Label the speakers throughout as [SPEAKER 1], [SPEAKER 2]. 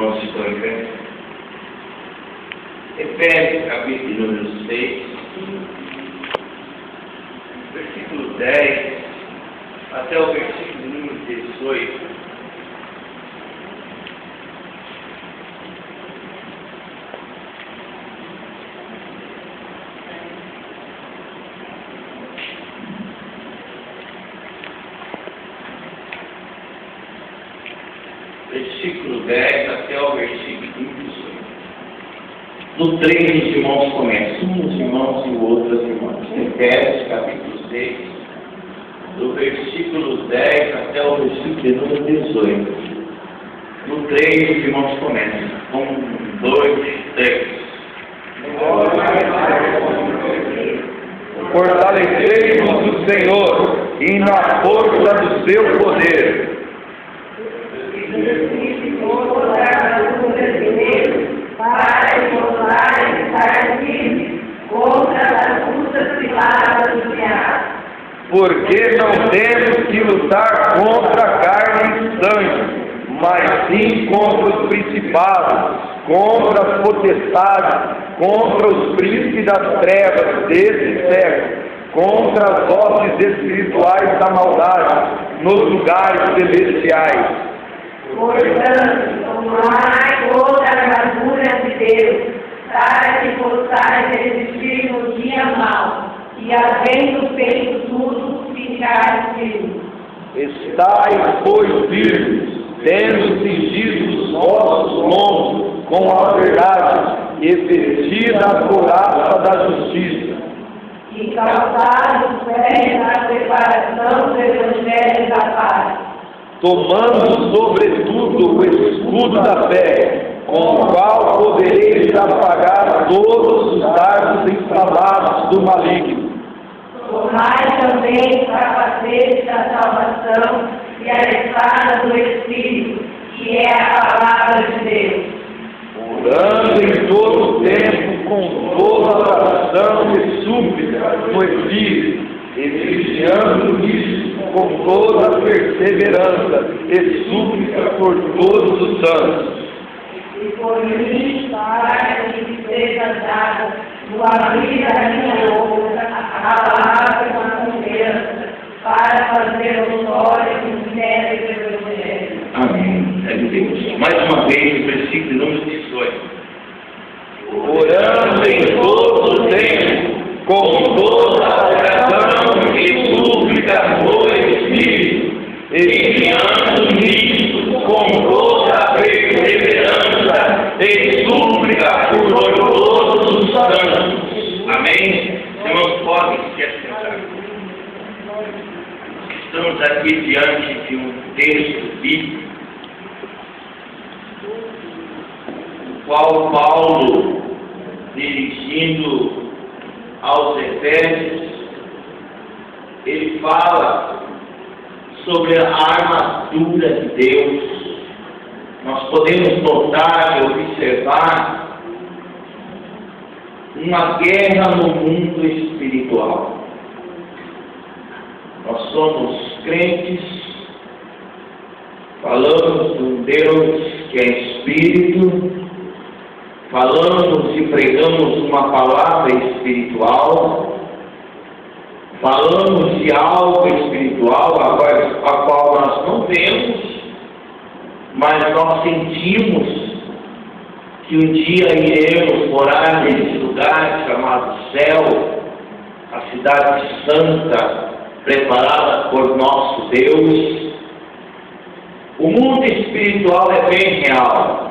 [SPEAKER 1] irmãos estão em pé. Efésios, capítulo número 6, versículo 10, até o versículo número 18. Versículo 10 até o versículo 18. No 3 os irmãos começam, uns irmãos e o outro as irmãs. Efésios, capítulo 6, do versículo 10 até o versículo número 18. No 3 os irmãos começam. 1, 2, 3.
[SPEAKER 2] Fortalecei-vos no Senhor e na força do seu poder.
[SPEAKER 3] Para encontrar e estar firme contra as lutas ciladas do diabo.
[SPEAKER 2] Porque não temos que lutar contra carne e sangue, mas sim contra os principados, contra as potestades, contra os príncipes das trevas desse século, contra as hostes espirituais da maldade nos lugares celestiais.
[SPEAKER 3] Portanto, tomai toda a armadura de Deus, para que possais resistir no dia mau, e havendo feito tudo, ficar firmes.
[SPEAKER 2] Estais, pois, firmes, tendo cingido os vossos lombos com a verdade, e vestida a couraça da justiça.
[SPEAKER 3] E calçados os pés na preparação do Evangelho da paz.
[SPEAKER 2] Tomando sobretudo o escudo da fé, com o qual podereis apagar todos os dardos inflamados do maligno.
[SPEAKER 3] Tomai também o capacete da salvação e a espada do Espírito, que é a palavra de Deus.
[SPEAKER 2] Orando em todo o tempo, com toda oração e súplica no Espírito, e vigiando nisso com toda perseverança e súplica por todos os santos.
[SPEAKER 3] E por mim, para que me seja dada, no abrir da minha boca, a palavra da confiança, para fazer notório o mistério do Evangelho.
[SPEAKER 1] Amém. É de Deus. Mais uma vez, o versículo número 18.
[SPEAKER 2] Orando em todo o tempo, com toda a oração e súplica no Espírito, enviando nisso com toda a perseverança e súplica por todos os santos.
[SPEAKER 1] Amém? Irmãos, podem se assentar. Estamos aqui diante de um texto bíblico, o qual Paulo, dirigindo aos Efésios, ele fala sobre a armadura de Deus. Nós podemos notar e observar uma guerra no mundo espiritual. Nós somos crentes, falamos de um Deus que é Espírito, falamos e pregamos uma palavra espiritual, falamos de algo espiritual, a qual nós não vemos, mas nós sentimos que um dia iremos morar nesse lugar chamado céu, a cidade santa, preparada por nosso Deus. O mundo espiritual é bem real.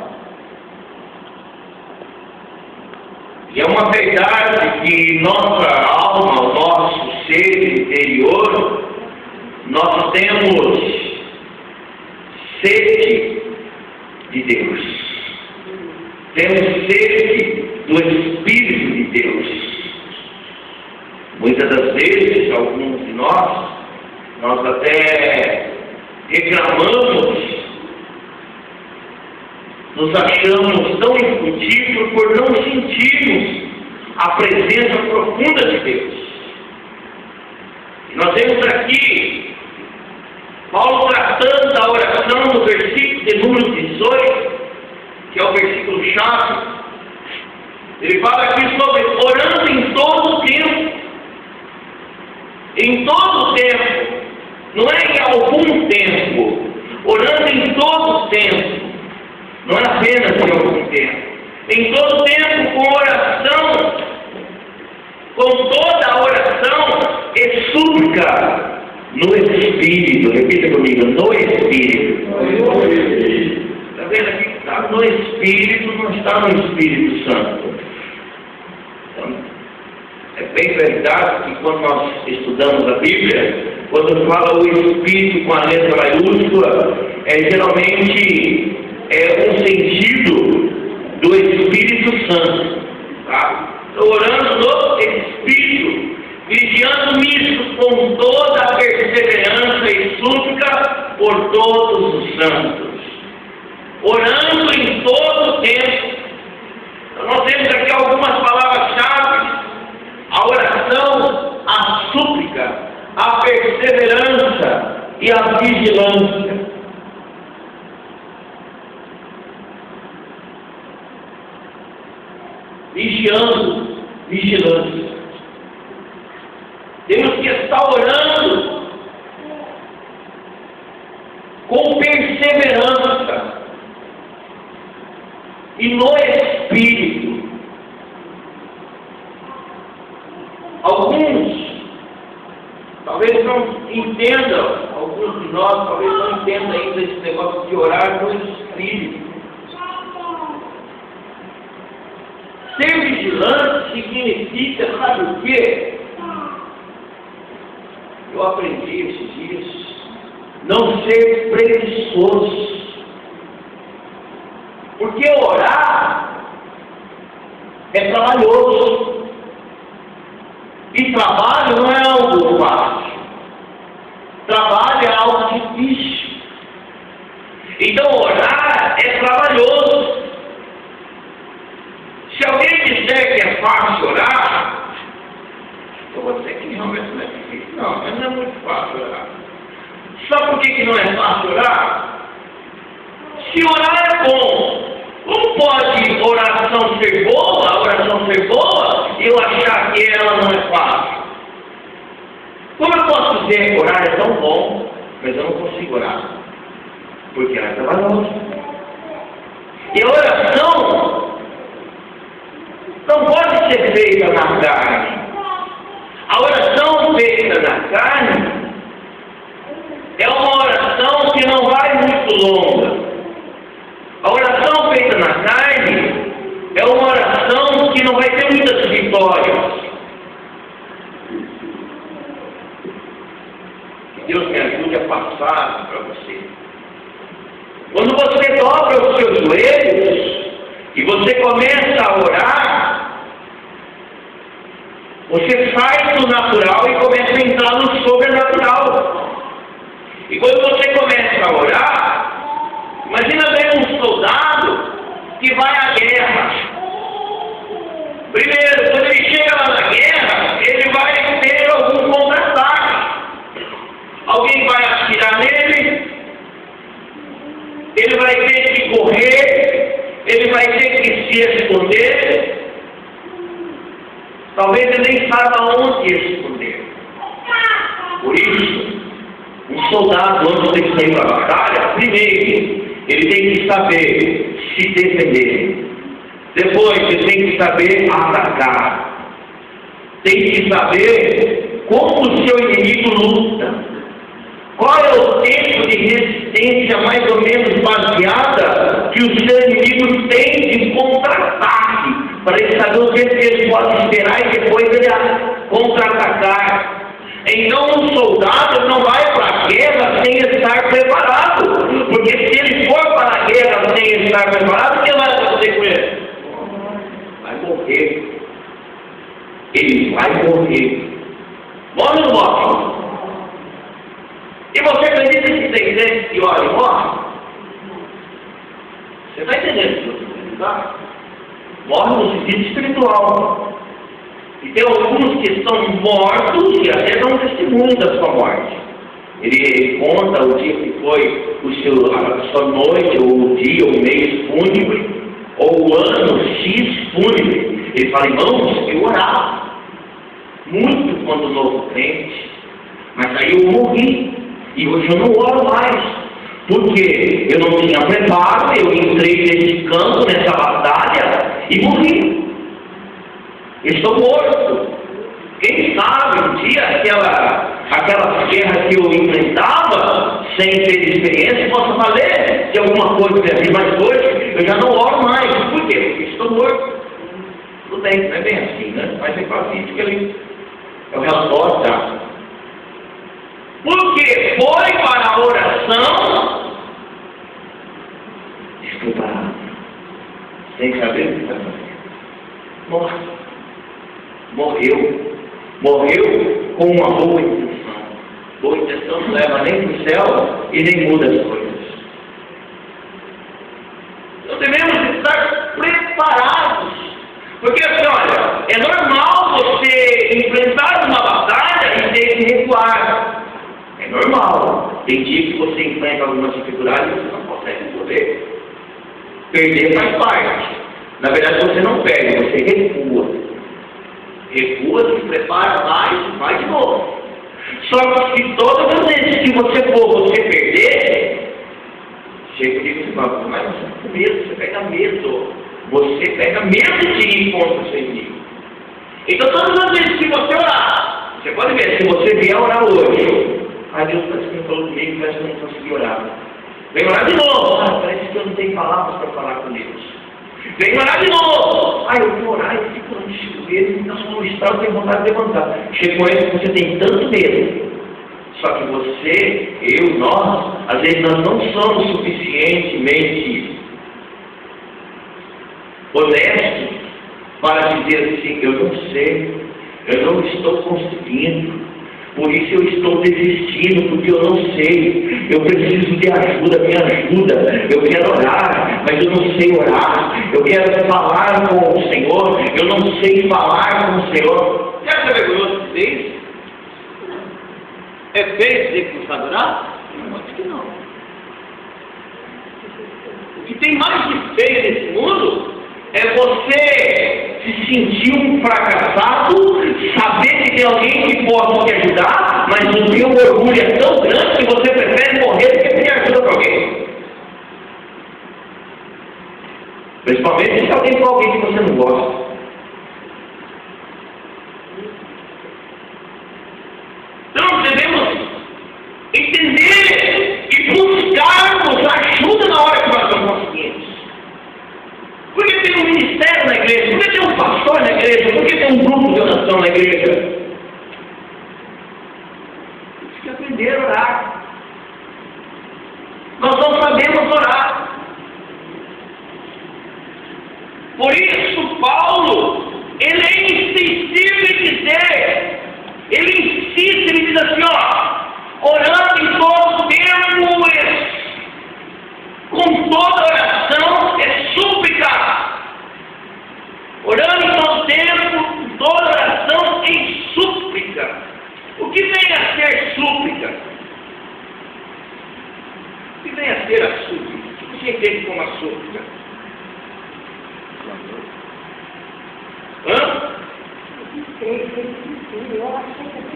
[SPEAKER 1] E é uma verdade que nossa alma, o nosso ser interior, nós temos sede de Deus. Temos sede do Espírito de Deus. Muitas das vezes, alguns de nós até reclamamos, nos achamos tão incutíveis por não sentirmos a presença profunda de Deus. E nós vemos aqui Paulo tratando da oração no versículo de número 18, versículo chave. Ele fala aqui sobre orando em todo o tempo. Em todo o tempo. Não é em algum tempo. Orando em todo o tempo. Não é apenas em algum tempo. Em todo o tempo, com oração, com toda a oração, e súplica no Espírito. Repita comigo, no Espírito. Está vendo aqui? Está no Espírito, não está no Espírito Santo. Então, é bem verdade que quando nós estudamos a Bíblia, quando fala o Espírito com a letra maiúscula, geralmente é um sentido do Espírito Santo. Tá? Orando no Espírito, vigiando nisso com toda a perseverança e súplica por todos os santos. Orando em todo o tempo. Então, nós temos aqui algumas palavras-chave: a oração, a súplica, a perseverança e a vigilância. Vigiando, vigilância. Temos que estar orando com perseverança e no Espírito. Alguns talvez não entendam, alguns de nós talvez não entendam ainda esse negócio de orar no Espírito. Ser vigilante significa, sabe o quê? Eu aprendi esses dias, não ser preguiçoso. Porque orar é trabalhoso. E trabalho não é algo fácil. Trabalho é algo difícil. Então orar é trabalhoso. Se alguém disser que é fácil orar, eu vou dizer que realmente não é difícil. Não, mas não é muito fácil orar. Sabe por que não é fácil orar? Se orar é bom, como pode oração ser boa, a oração ser boa, e eu achar que ela não é fácil? Como eu posso dizer que orar é tão bom, mas eu não consigo orar? Porque ela é trabalhosa. E a oração não pode ser feita na carne. A oração feita na carne é uma oração que não vai muito longa. A oração feita na carne é uma oração que não vai ter muitas vitórias. Que Deus me ajude a passar para você. Quando você dobra os seus joelhos e você começa a orar, você sai do natural e começa a entrar no sobrenatural. E quando você começa a orar, imagina bem um soldado que vai à guerra. Primeiro, quando ele chega lá na guerra, ele vai ter algum contra-ataque. Alguém vai atirar nele, ele vai ter que correr, ele vai ter que se esconder. Talvez ele nem saiba aonde esconder. Por isso, um soldado, antes de sair para a batalha, primeiro, ele tem que saber se defender. Depois, ele tem que saber atacar. Tem que saber como o seu inimigo luta. Qual é o tempo de resistência mais ou menos baseada que o seu inimigo tem de contra-ataque, para ele saber o tempo que ele pode esperar e depois ele contra-atacar. Então um soldado não vai para a guerra sem estar preparado, porque se ele for para a guerra sem estar preparado, o que vai acontecer com ele? Vai morrer. Ele vai morrer. Morre ou não morre? E você acredita que tem gente que ora e morre? Você está entendendo o que eu estou dizendo, tá? Morre no sentido espiritual. E tem alguns que estão mortos e até dão testemunho da sua morte. Ele conta o dia que foi a sua noite, ou o dia, ou o mês fúnebre, ou ou o ano X fúnebre. Ele fala, irmãos, eu orava muito quando novo crente, mas aí eu morri, e hoje eu não oro mais, porque eu não tinha preparo, eu entrei nesse campo, nessa batalha, e morri. Estou morto. Quem sabe um dia aquela guerra que eu enfrentava, sem ter experiência, possa valer de alguma coisa na minha vida, mas hoje eu já não oro mais. Por quê? Porque estou morto. Tudo bem, não é bem assim, né? Mas é quase isso que ele é o relatório, tá? Porque foi para a oração despreparado, sem saber o que está fazendo. Morreu com uma boa intenção. Boa intenção não leva nem para o céu e nem muda as coisas. Então devemos estar preparados. Porque assim, olha, é normal você enfrentar uma batalha e ter que recuar. É normal. Tem dia que você enfrenta algumas dificuldades e você não consegue poder. Perder faz parte. Na verdade você não perde, você recua. Recua, se prepara mais e vai de novo. Só que se todas as vezes que você for, você perder, chega de você fala, mas você está com medo, você pega medo. Você pega medo de ir contra o seu inimigo. Então todas as vezes que você orar, você pode ver, se você vier orar hoje, Deus parece que não falou comigo, parece que eu não consegui orar. Vem orar de novo, parece que eu não tenho palavras para falar com Deus. Vem orar de novo. Eu vou orar e fico no chuveiro, então no estado eu tenho vontade de levantar. Chegou ele que você tem tanto medo. Só que você, nós, às vezes nós não somos suficientemente honestos para dizer assim, eu não sei, eu não estou conseguindo. Por isso eu estou desistindo, porque eu não sei, eu preciso de ajuda, me ajuda, eu quero orar, mas eu não sei orar, eu quero falar com o Senhor, eu não sei falar com o Senhor. Já é vergonhoso dizer isso? É feio dizer que não sabe orar? Eu acho que não. O que tem mais de feio nesse mundo é você se sentir um fracassado, saber que tem alguém que possa te ajudar, mas o seu orgulho é tão grande que você prefere morrer do que pedir ajuda para alguém. Principalmente se alguém for alguém que você não gosta. Então devemos entender e buscarmos ajuda na hora que nós não conseguimos. Por que tem um ministério na igreja? Por que tem um pastor na igreja? Por que tem um grupo de oração na igreja? Temos que aprender a orar. Nós não sabemos orar. Por isso, Paulo, ele é insistível em dizer, ele insiste, ele diz assim, orando em todo tempo, com toda oração e súplica. Orando em todo tempo, com toda oração e súplica. O que vem a ser súplica? O que vem a ser a súplica? O que você entende como a súplica?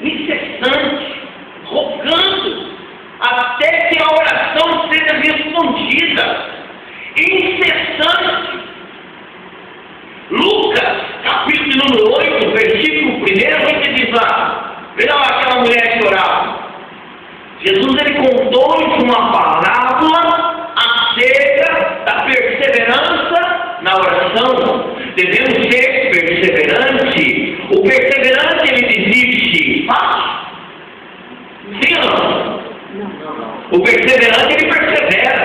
[SPEAKER 1] Incessante, rogando, até que a oração seja respondida. Incessante. Lucas, capítulo número 8, versículo 1, a gente diz lá, veja lá aquela mulher que orava. Jesus, ele contou-lhes uma parábola acerca da perseverança na oração. Devemos ser perseverantes. O perseverante, ele desiste fácil? Sim ou não? O perseverante, ele persevera.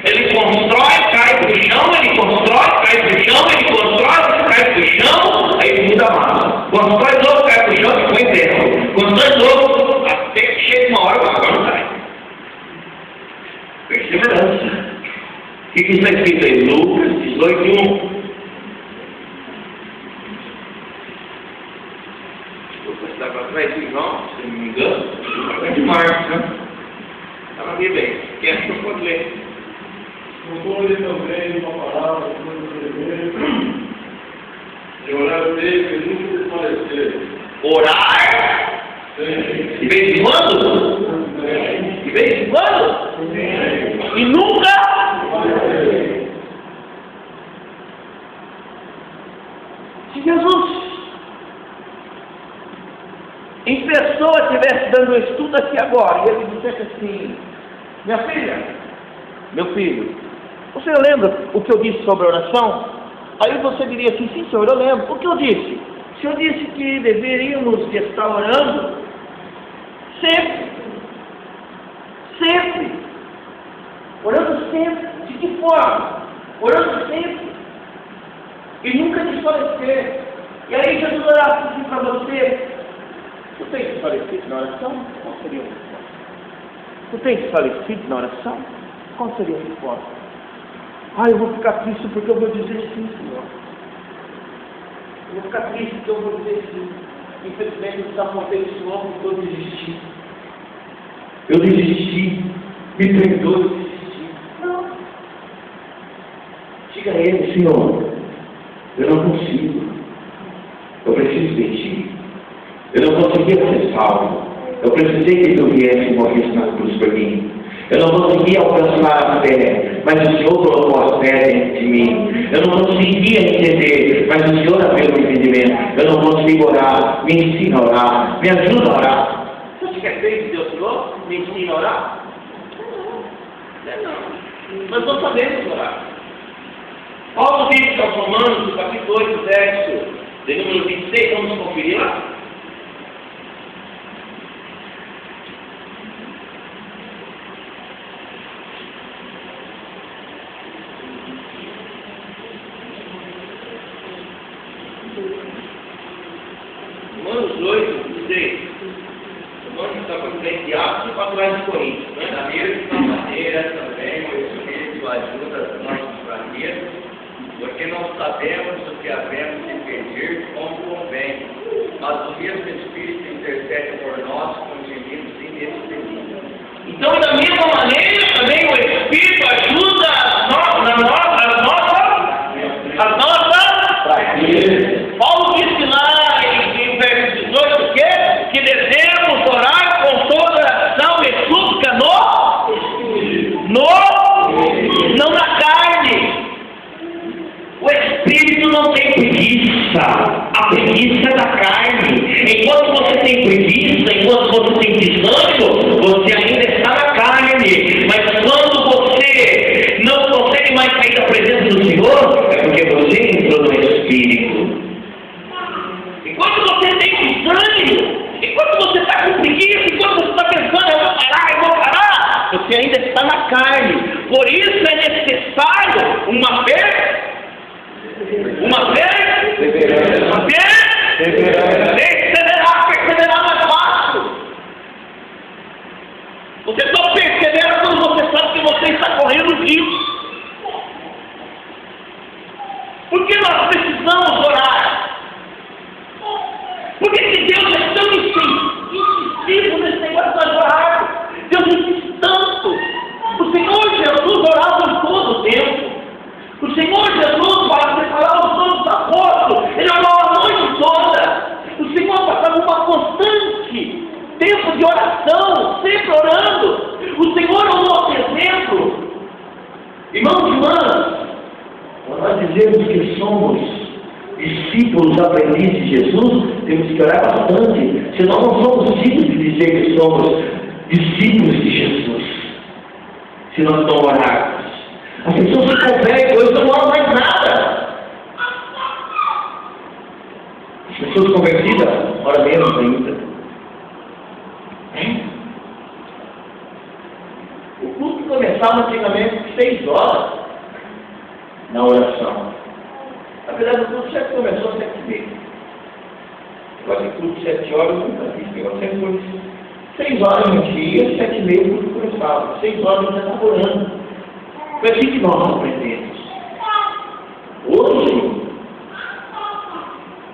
[SPEAKER 1] Ele constrói, cai para o chão, ele constrói, cai para o chão, ele constrói, cai para o chão, aí muda a massa. Constrói novo, cai para o chão e põe dentro. Constrói novo, até que chega uma hora, agora não cai. Perseverança. O que está escrito aí? Lucas 18:1. Lucas está para trás de João, se não me engano. É de Marcos, né? Está na Bíblia aí. Quem é que não pode ler?
[SPEAKER 4] Propõe também uma palavra
[SPEAKER 1] De vez em quando? De vez em quando? E nunca? Se Jesus, em pessoa, estivesse dando um estudo aqui agora, e ele dissesse assim: minha filha, meu filho, você lembra o que eu disse sobre a oração? Aí você diria assim: sim, senhor, eu lembro. O que eu disse? O senhor disse que deveríamos estar orando sempre. Sempre. Orando sempre. De que forma? Orando sempre. E nunca desfalecer. E aí Jesus orasse assim para você: tu tens desfalecido na oração? Qual seria a resposta? Tu tens desfalecido na oração? Qual seria a resposta? Ah, eu vou ficar triste porque eu vou dizer sim, Senhor. Eu vou ficar triste porque eu vou dizer sim. Infelizmente eu estava contando esse nome porque eu desisti. Eu desisti. Me perdoe, eu desisti. Não. Diga a ele: Senhor, eu não consigo. Eu preciso de ti. Eu não conseguia ser salvo. Eu precisei que tu viesse e morresse na cruz por mim. Eu não conseguia alcançar a fé, mas o Senhor colocou a fé dentro de mim. Eu não conseguia entender, mas o Senhor abriu o entendimento. Eu não consigo orar. Me ensina a orar. Me ajuda a orar. Você quer ver que Deus Senhor me ensina a orar? Não. Nós não sabemos orar. Paulo diz aos Romanos, capítulo 8, verso de número 26, vamos conferir lá? Romanos 8, 16. Romanos está para frente de Atos e para trás de Coríntios. Da mesma maneira também o Espírito ajuda as nossas fraquezas, porque não sabemos o que havemos de pedir como convém, mas o mesmo Espírito intercede por nós com gemidos inexprimíveis. Então, da mesma maneira, também o Espírito ajuda as nossas fraquezas. Paulo disse lá em verso 18 o quê? Que devemos orar com toda oração e súplica não na carne. O Espírito não tem preguiça. A preguiça é da carne. Enquanto você tem preguiça, enquanto você tem desânimo, você ainda está na carne. Mas quando você não consegue mais sair da presença do Senhor, é porque você entrou no Espírito. Enquanto você tem desânimo, enquanto você está com preguiça, enquanto você está pensando: eu vou parar, você ainda está na carne. Por isso é necessário uma fé. Perseverar mais fácil. Você só persevera quando você sabe que você está correndo risco. Por que nós precisamos orar? Porque se Deus é tão incisivo nesse negócio de orar, Deus insiste tanto. O Senhor Jesus orava todo o tempo. O Senhor Jesus, para preparar os santos apóstolos, ele orava a noite toda. O Senhor passava uma constante tempo de oração, sempre orando. O Senhor é o nosso exemplo. Irmãos e irmãs, quando nós dizemos que somos discípulos aprendizes de Jesus, temos que orar bastante. Senão não somos dignos de dizer que somos discípulos de Jesus. Se nós não orarmos. As pessoas se convertem, hoje não oram mais nada. As pessoas convertidas oram menos ainda. O culto começava antigamente 6 horas na oração. Na verdade, o culto sempre começou às 7h30. Agora, o culto 7 horas eu nunca vi. Eu sempre foi 6 horas no dia, 7h30 o culto começava. 6 horas eu já estava orando. Foi assim que nós aprendemos. Hoje,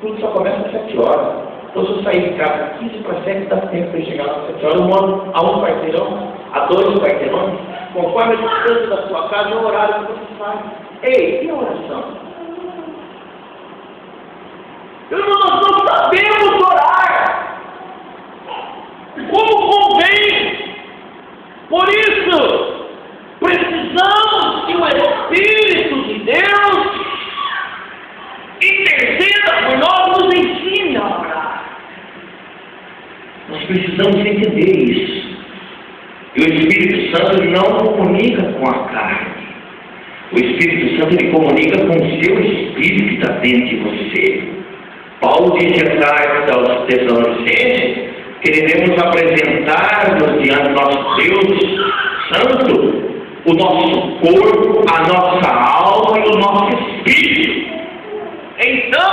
[SPEAKER 1] tudo só começa às 7 horas. Então, se eu sair de casa 15 para 7, dá tempo para chegar às 7 horas. Eu moro a 1 quarteirão, a 2 quarteirões. Conforme a distância da sua casa, é o horário que você faz. Ei, e a oração? Nós não sabemos orar. Como entender isso. E o Espírito Santo não comunica com a carne. O Espírito Santo ele comunica com o seu Espírito que está dentro de você. Paulo disse a carta aos Tessalonicenses que devemos apresentar-nos diante do nosso Deus Santo o nosso corpo, a nossa alma e o nosso espírito. Então,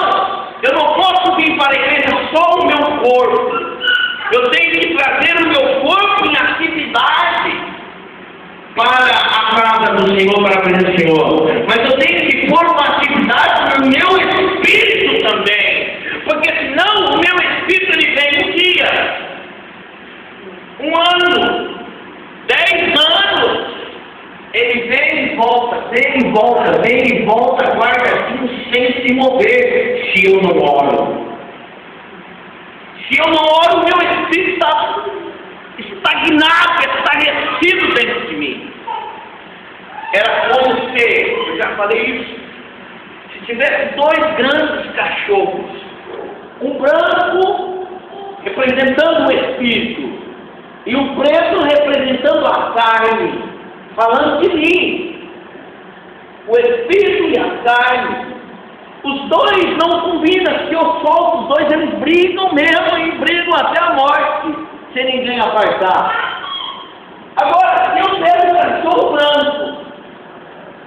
[SPEAKER 1] eu não posso vir para a igreja só o meu corpo. Eu tenho que trazer o meu corpo em atividade para a casa do Senhor, para a presença do Senhor. Mas eu tenho que pôr uma atividade no meu espírito também. Porque senão o meu espírito ele vem um dia, 1 ano, 10 anos. Ele vem e volta, vem e volta, vem e volta, guarda aquilo sem se mover, se eu não oro. Se eu não oro, o meu espírito está estagnado, estarrecido dentro de mim. Era como se, eu já falei isso, se tivesse 2 grandes cachorros, um branco representando o espírito e o preto representando a carne, falando de mim. O espírito e a carne, os dois não combinam. Se eu solto os dois, eles brigam mesmo e brigam até a morte, sem ninguém apartar. Agora, se eu pego o cachorro branco,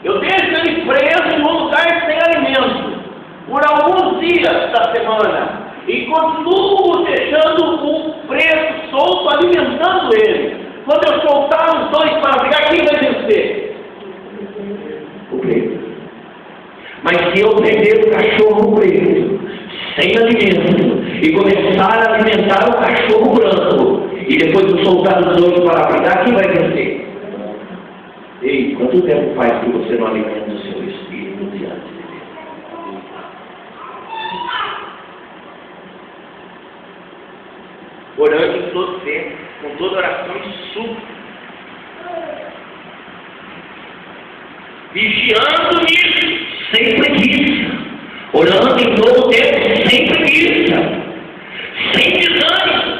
[SPEAKER 1] eu deixo ele preso num lugar sem alimento por alguns dias da semana e continuo deixando o preso solto, alimentando ele. Quando eu soltar os dois para brigar, quem vai vencer? O preto. Mas se eu prender o cachorro preto, sem alimento, e começar a alimentar o cachorro branco, e depois eu soltar os dois para brigar, quem vai vencer? Ei, quanto tempo faz que você não alimenta o seu espírito diante de Deus? Orando em todo tempo, com toda oração e súplica, vigiando nisso, sem preguiça, orando em todo tempo, sem preguiça, sem desânimo.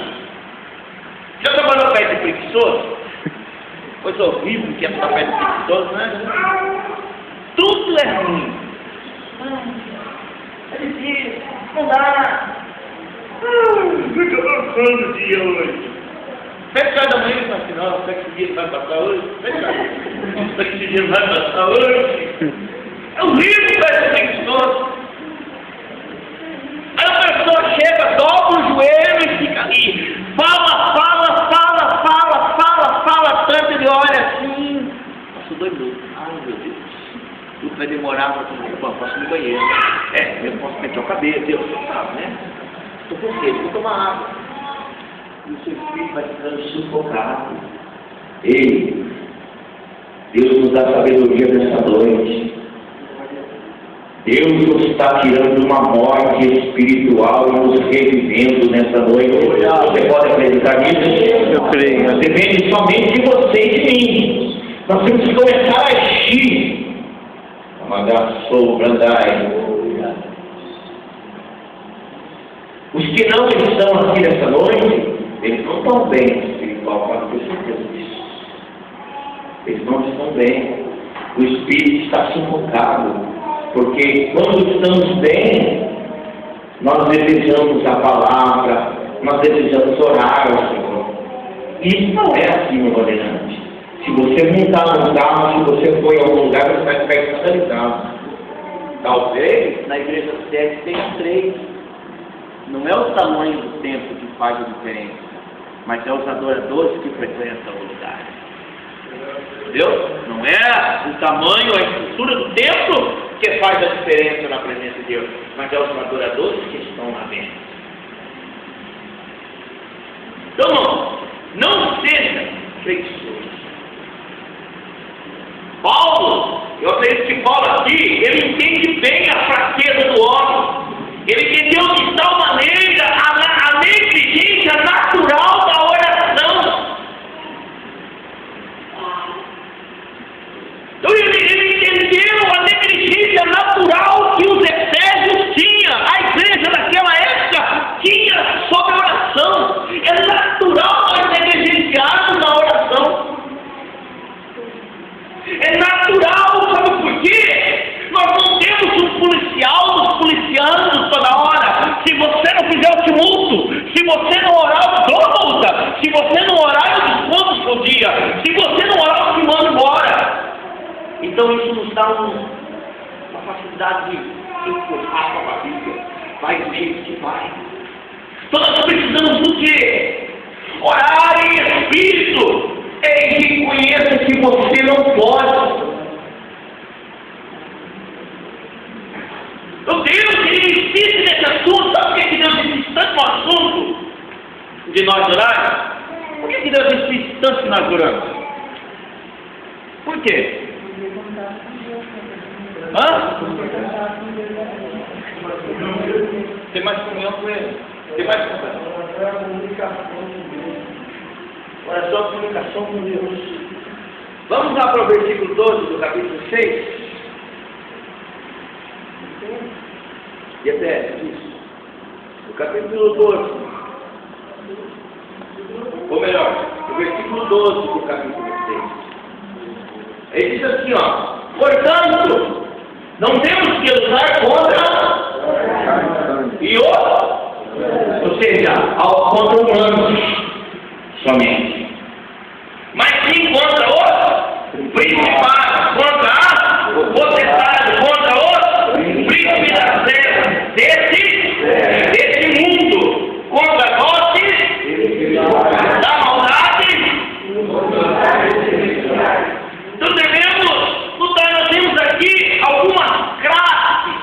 [SPEAKER 1] Já trabalhou perto de preguiçoso? Coisa horrível que é estar perto de preguiçoso, né? Tudo é ruim. É difícil, não dá. Fica passando o dia hoje. 7 horas da manhã e fala assim, não, será que esse dia vai passar hoje? Será que esse dia vai passar hoje? É horrível para esse preguiçoso. Aí a pessoa chega, dobra o joelho e fica ali. Fala tanto, ele olha assim. Passou 2 minutos. Ai meu Deus. Tudo vai demorar para tomar banho. Posso ir no banheiro. Eu posso meter o cabelo, Deus, você sabe, né? Estou com sede, vou tomar água. E o seu espírito vai ficando sufocado. Ei, Deus nos dá sabedoria nessa noite. Deus nos está tirando uma morte espiritual e nos revivendo nessa noite. Você pode acreditar nisso?
[SPEAKER 2] Eu creio.
[SPEAKER 1] Depende somente de você e de mim. Nós temos que começar a agir. Amagaçou, Brandai. Os que não estão aqui nessa noite, eles não estão bem espiritual, para ter certeza disso. Eles não estão bem. O espírito está sufocado. Porque quando estamos bem, nós desejamos a palavra, nós desejamos orar ao Senhor. Isso não é assim no governante. Se você montar num carro, se você for em algum lugar, você vai ficar escandalizado. Talvez na igreja sede tenha 3. Não é o tamanho do templo que faz a diferença, mas é os adoradores que frequentam o lugar. Entendeu? Não é o tamanho, a estrutura do templo que faz a diferença na presença de Deus, mas é os adoradores que estão lá dentro. Então, não seja preguiçoso. Paulo, eu acredito que Paulo aqui, ele entende bem a fraqueza do homem. Ele entendeu de tal maneira a negligência natural da oração. Então ele entendeu a negligência natural que os efésios tinham, a igreja naquela época tinha sobre a oração. É natural nós Então isso nos dá uma facilidade de empurrar com a Bíblia. Vai do jeito que vai. Então nós precisamos do quê? Orar em Espírito. Ei, que conheça que você não pode. Meu Deus, ele insiste nesse assunto. Sabe por que Deus insiste tanto no assunto de nós orarmos? Por que Deus insiste tanto que nós oramos? Por quê? Hã? Tem mais comunhão com ele. Tem mais oração, comunicação com Deus. Vamos lá para o versículo 12 do capítulo 6. E até isso. O capítulo 12. Ou melhor, o versículo 12 do capítulo 6. Ele diz assim, ó. Portanto, não temos que lutar contra e ou seja, contra humanos somente. Mas sim contra os principados, contra o potestade, contra os príncipes das trevas desse mundo, contra nós da maldade. Então devemos lutar. Nós temos aqui algumas classes: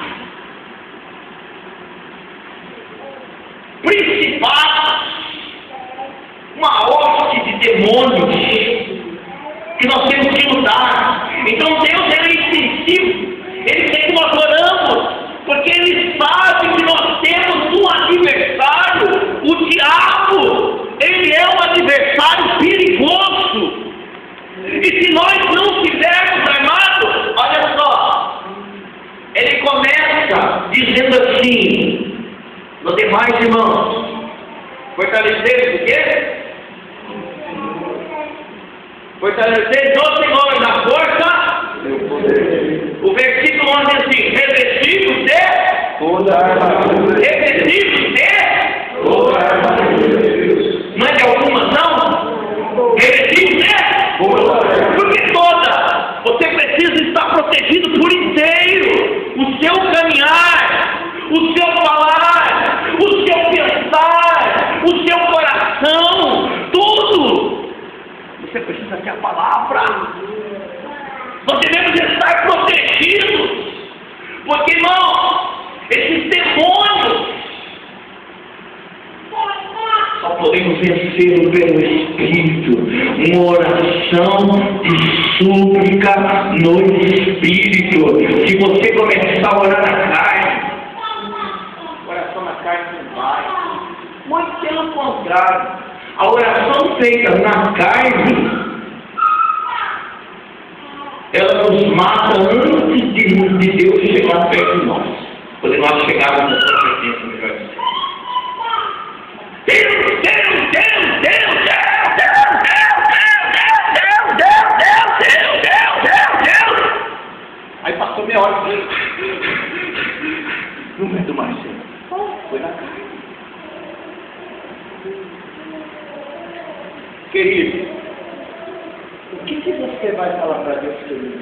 [SPEAKER 1] principados, uma hoste de demônios que nós temos que lutar. Então Deus é incisivo. Ele quer que nós oramos, porque Ele sabe que nós temos um adversário. O diabo, ele é um adversário perigoso. E se nós não estivermos armados, olha só, ele começa dizendo assim, nos demais irmãos, fortalecer o quê? Fortalecer o Senhor na força. O versículo 11 diz assim, revestidos de toda a armadura. Revestidos de toda a armadura de Deus. Não é de algumas, não? Revestidos de toda. Porque toda. Você precisa estar protegido por inteiro. O seu caminhar, o seu falar, o seu pensar, o seu coração, tudo. Você precisa ter a palavra. Nós devemos estar protegidos. Porque, irmão, esses demônios só podemos vencê-los pelo Espírito. Uma oração de súplica no Espírito. Se você começar a orar na carne, oração na carne não vai. Muito pelo contrário. A oração feita na carne, ela nos mata antes de Deus chegar perto de nós. Quando nós chegarmos na sua presença, melhor dizendo. Deus. Aí passou meia hora. Não aguento mais, Senhor. Foi na carne. Querido, o que você vai falar para Deus, querido?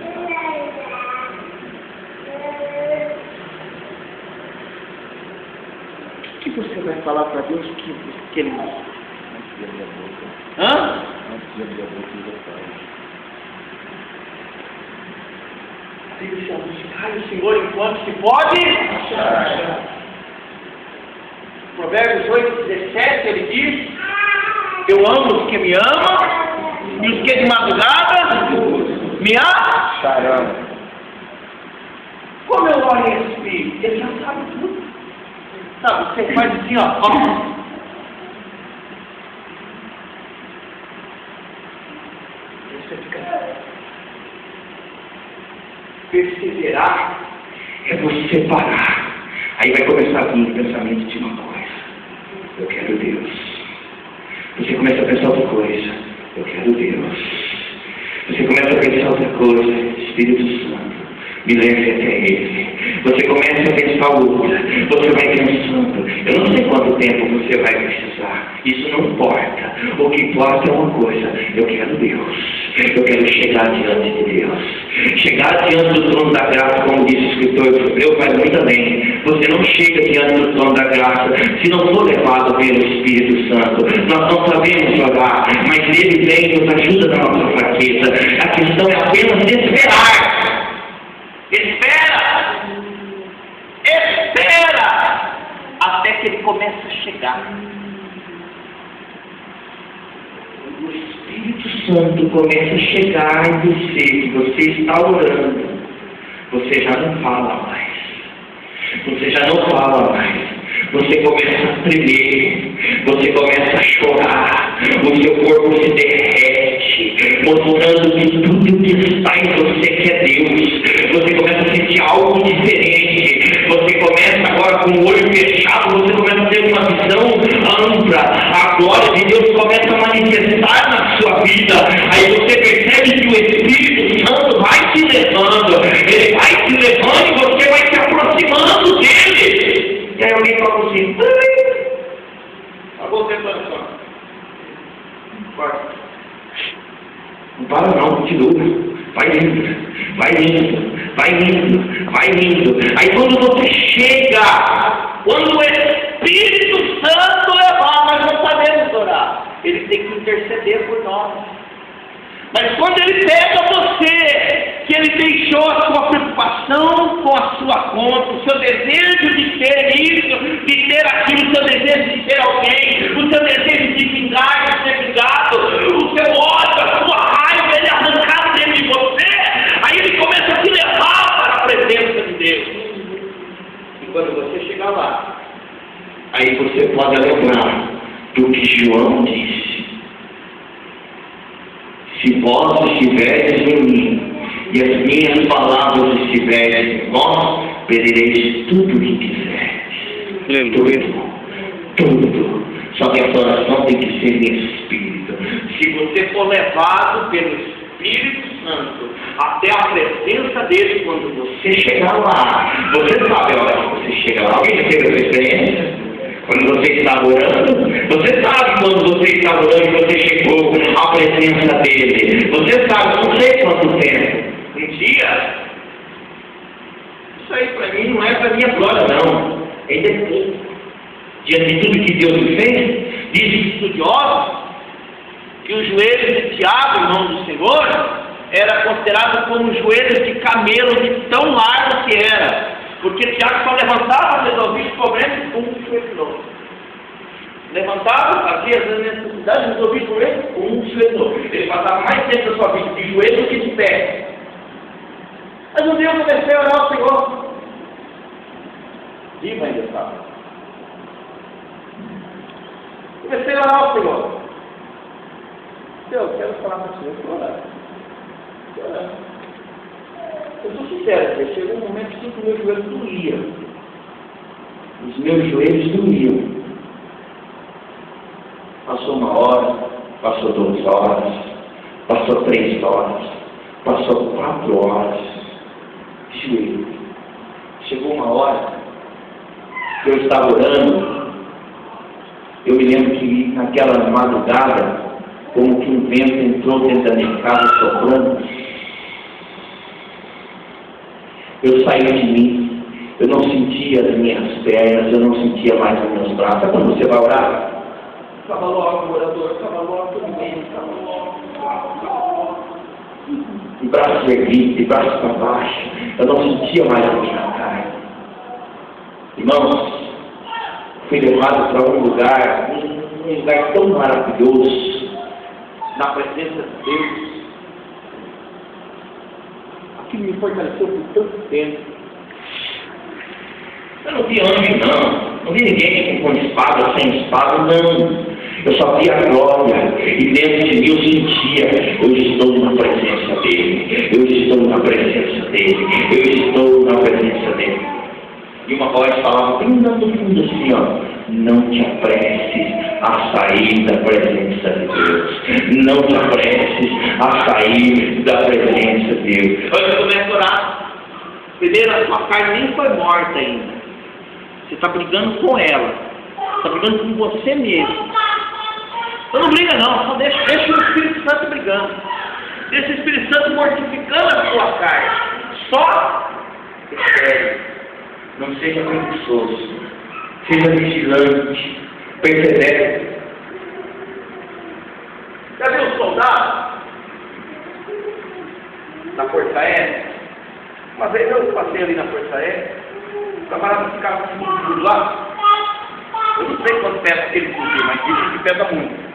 [SPEAKER 1] O que você vai falar para Deus que Ele não? Hã? Buscar o Senhor enquanto se pode. Provérbios 8:17, ele diz: eu amo os que me amam, e os que de madrugada me acharão. Como eu oro em Espírito, ele já sabe tudo. Sabe, você faz assim, ó. Você fica. Perseverar é você parar. Aí vai começar a vir o pensamento de uma coisa. Eu quero Deus. Você começa a pensar outra coisa. Eu quero Deus. Você começa a pensar outra coisa. Espírito Santo, me leve até Ele. Você começa a pensar outra. Você vai pensando. Eu não sei quanto tempo você vai precisar. Isso não importa. O que importa é uma coisa. Eu quero Deus. Eu quero chegar diante de Deus. Chegar diante do trono da graça, como disse o escritor Hebreu, faz muito bem. Você não chega diante do trono da graça se não for levado pelo Espírito Santo. Nós não sabemos orar, mas Ele vem e nos ajuda na nossa fraqueza. A questão é apenas esperar. Espera! Espera! Até que Ele comece a chegar. O Espírito Santo começa a chegar em você, que você está orando. Você já não fala mais. Você já não fala mais. Você começa a tremer. Você começa a chorar. O seu corpo se derrete, mostrando que tudo que está em você que é Deus. Você começa a sentir algo diferente. Você começa agora com o olho fechado. Você começa a ter uma visão ampla. A glória de Deus começa a manifestar na sua vida. Aí você percebe que o Espírito Santo vai te levando. Ele vai te levando e você vai se aproximando dele. E aí alguém fala assim: acabou o tempo da lição. Não para não, continua. Vai indo, vai indo, vai indo, vai indo. Aí quando você chega, quando o Espírito Santo levar, nós não sabemos orar. Ele tem que interceder por nós. Mas quando Ele pega você, que Ele deixou a sua preocupação com a sua conta, o seu desejo de ter isso, de ter aquilo, o seu desejo de ter alguém, o seu desejo de vingar, de ser vingado, o seu ódio, a sua raiva, Ele é arrancado dentro de você, aí Ele começa a te levar para a presença de Deus. E quando você chegar lá, aí você pode lembrar do que João disse: se vós estiveres em mim, e as minhas palavras estiverem em vós, pedireis tudo o que quiserdes. Tudo. Só que essa oração tem que ser em espírito. Se você for levado pelo Espírito Santo até a presença dele, quando você chegar lá, você sabe a hora que você chega lá. Alguém já teve essa experiência? Quando você está orando, você sabe quando você está orando e você chegou à presença dele. Você sabe, não sei quanto tempo. Um dia. Isso aí para mim não é para minha glória, não. É depois. Diante de tudo que Deus fez, dizem estudiosos que os joelhos de Tiago, irmão do Senhor, era considerado como joelhos de camelo, de tão largo que era. Porque Tiago só levantava, resolvia os problemas com um joelho. Levantava, fazia as necessidades, resolvia os problemas com um joelho. Ele passava mais tempo da sua vida de joelho do que de pé. Mas um dia eu comecei a orar ao Senhor. Diga ainda, sabe? Comecei a orar ao Senhor. Eu quero falar para o Senhor, estou orando. Eu sou sincero, chegou um momento que os meus joelhos doíam. Os meus joelhos doíam. Passou 1 hora, passou 2 horas, passou 3 horas, passou 4 horas. Joelho. Chegou 1 hora que eu estava orando. Eu me lembro que naquela madrugada, como que um vento entrou dentro da minha casa soprando. Eu saí de mim, eu não sentia as minhas pernas, eu não sentia mais os meus braços. Sabe quando você vai orar? Acaba logo, orador, acaba logo, tudo bem, acaba logo. De braços erguidos, de braços para baixo, eu não sentia mais a minha carne. Irmãos, fui levado para um lugar tão maravilhoso, na presença de Deus. Aquilo me fortaleceu por tanto tempo. Eu não vi anjo, não vi ninguém com espada, sem espada, não. Eu só vi a glória, e dentro de mim eu sentia: eu estou na presença dele, eu estou na presença dele, eu estou na presença dele. E uma voz falava bem no fundo assim, ó: não te apresses a sair da presença de Deus. Não te apresses a sair da presença de Deus. Olha, eu começo a orar. Primeiro, a sua carne nem foi morta ainda. Você está brigando com ela. Está brigando com você mesmo. Então não briga não, só deixa o Espírito Santo brigando. Deixa o Espírito Santo mortificando a sua carne. Só espere. Não seja preguiçoso. Seja vigilante. Persevere. Já viu o soldado na Força Aérea? Uma vez eu passei ali na Força Aérea, o camarada ficava com tudo lá. Eu não sei quanto pesa aquele fuzil, mas dizem que pesa muito.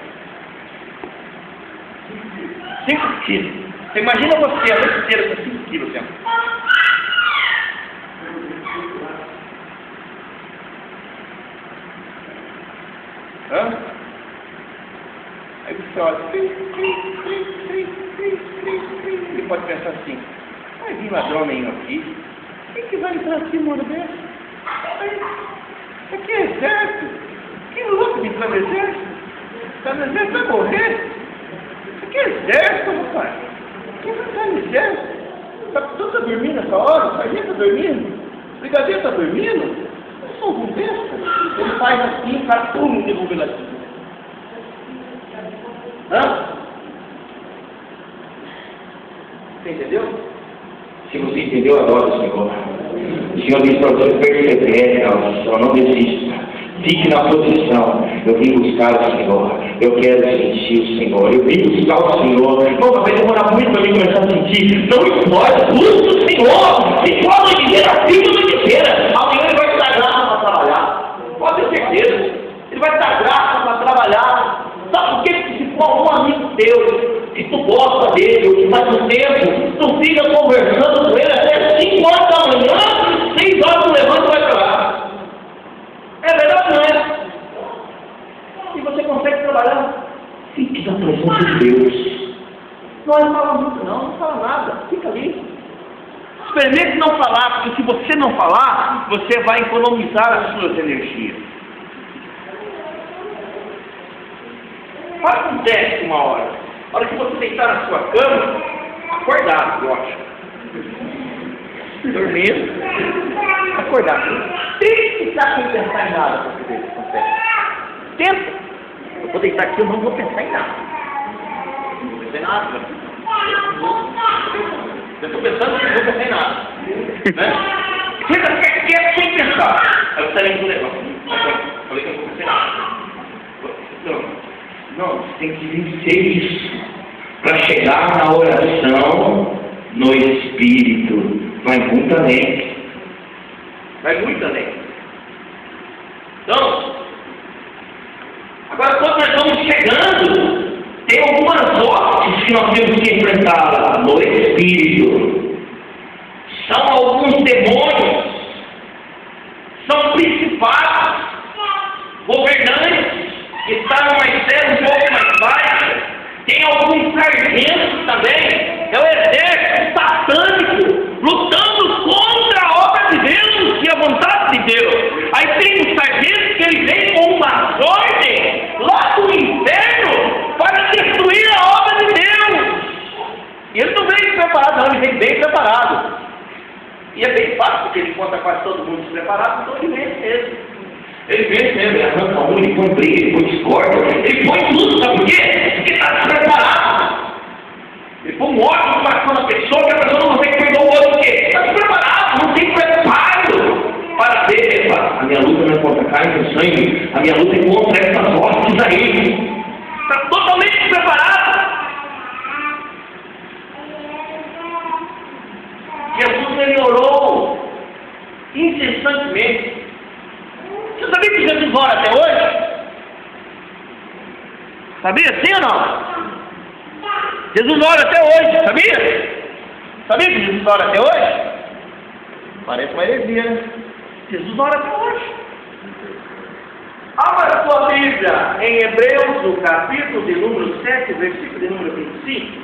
[SPEAKER 1] 5 quilos. Você imagina você a noite inteira com 5 quilos, Zé. Hã? Aí você olha, ele pode pensar assim, vai vir ladrão nenhum aqui, quem que vai entrar aqui, mano, desse? Isso aqui é exército, que louco de entrar no exército? Tá no exército, vai morrer? Isso aqui é exército, rapaz, quem vai entrar no exército? Tu tá dormindo nessa hora? O sargento tá dormindo? O brigadeiro tá dormindo? Eu sou um besta. Ele faz assim, o cara pum, derruba ele assim. Hã? Você entendeu?
[SPEAKER 4] Se você entendeu, adoro o Senhor. O Senhor diz para você perseverar, só não desista. Fique na posição. Eu vim buscar o Senhor. Eu quero sentir o Senhor. Eu vim buscar o Senhor. Não vai demorar muito para mim começar a sentir. Não importa, busca o Senhor. Se for a noite inteira, fica a noite inteira. Amanhã ele vai te dar graça para trabalhar. Pode ter certeza. Ele vai te dar graça para trabalhar. Sabe por quê? Se for um amigo teu, que tu gosta dele, ou que faz um tempo, tu fica conversando com ele até 5 horas da manhã, 6 horas tu levanta e vai pra lá. É verdade, não é? E você consegue trabalhar? Fique na presença de Deus. Não fala muito não fala nada, fica ali. Experimente não falar, porque se você não falar, você vai economizar as suas energias. Faça um teste uma hora. A hora que você deitar na sua cama, acordado, eu acho. Dormindo, acordado. Tem que estar sem pensar em nada para você ver se consegue. Tenta. Eu vou deitar aqui, eu não vou pensar em nada. Não vou pensar em nada. Eu estou pensando que eu não vou pensar em nada. Né? Fica quieto sem pensar. Aí eu saí do negócio. Falei que eu não vou pensar em nada. Não, você tem que vencer isso para chegar na oração no Espírito. Vai muito além. Vai muito além. Então, agora quando nós estamos chegando, tem algumas hostes que nós temos que enfrentar no Espírito. São alguns demônios, são principados, governantes, que está numa esfera um pouco mais baixa. Tem alguns sargentos também. É o exército satânico lutando contra a obra de Deus e a vontade de Deus. Aí tem um sargento que ele vem com uma ordem lá do inferno para destruir a obra de Deus. E ele não vem preparado, não, ele vem bem preparado. E é bem fácil, porque ele conta quase todo mundo despreparado, então ele vem mesmo. Ele vem mesmo, ele arranca um, ele põe briga, ele põe discórdia, ele põe tudo, sabe por quê? Porque está despreparado. Ele põe um ódio no coração da pessoa, que a pessoa não consegue perdoar o outro, por quê? Está despreparado, não tem preparo para ver, a minha luta não é contra a carne e o sangue, a minha luta é contra essas hostes aí. Está totalmente despreparado. Jesus, ele orou incessantemente. Você sabia que Jesus ora até hoje? Sabia sim ou não? Jesus ora até hoje, sabia? Sabia que Jesus ora até hoje? Parece uma heresia, né? Jesus ora até hoje. Abra a sua Bíblia em Hebreus, no capítulo de número 7, versículo de número 25.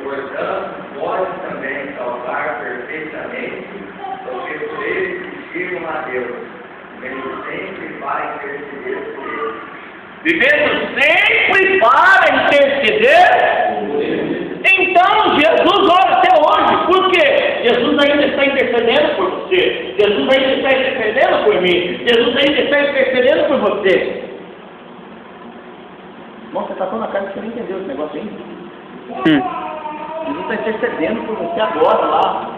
[SPEAKER 4] Portanto, pode também salvar perfeitamente
[SPEAKER 2] digam a Deus, Ele sempre vai interceder por eles.
[SPEAKER 4] Vivendo sempre para interceder. Então, Jesus ora até hoje. Por quê? Jesus ainda está intercedendo por você. Jesus ainda está intercedendo por mim. Jesus ainda está intercedendo por você. Nossa, você está tão na cara que você não entendeu esse negócio aí. Jesus está intercedendo por você agora lá.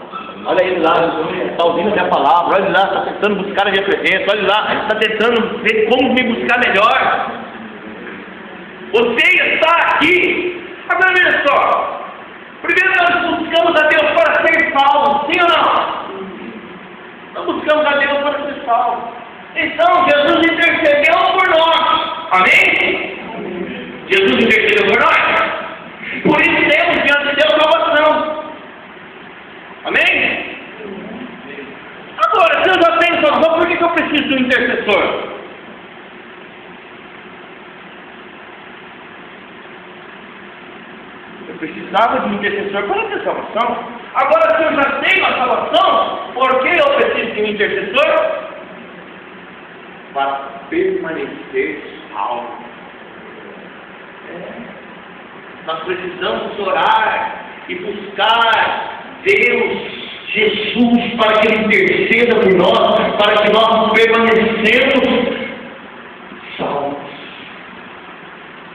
[SPEAKER 4] Olha ele lá, está ouvindo a minha palavra. Olha lá, está tentando buscar a minha presença. Olha lá, ele está tentando ver como me buscar melhor. Você está aqui. Agora veja só. Primeiro nós buscamos a Deus para ser salvos, sim ou não? Nós buscamos a Deus para ser salvos. Então Jesus intercedeu por nós. Amém? Jesus intercedeu por nós. Por isso temos diante de Deus salvação. Amém? Agora, se eu já tenho salvação, por que eu preciso de um intercessor? Eu precisava de um intercessor para ter salvação. Agora, se eu já tenho a salvação, por que eu preciso de um intercessor? Para permanecer salvo. Nós precisamos orar e buscar Deus, Jesus, para que Ele interceda por nós, para que nós permanecemos salvos.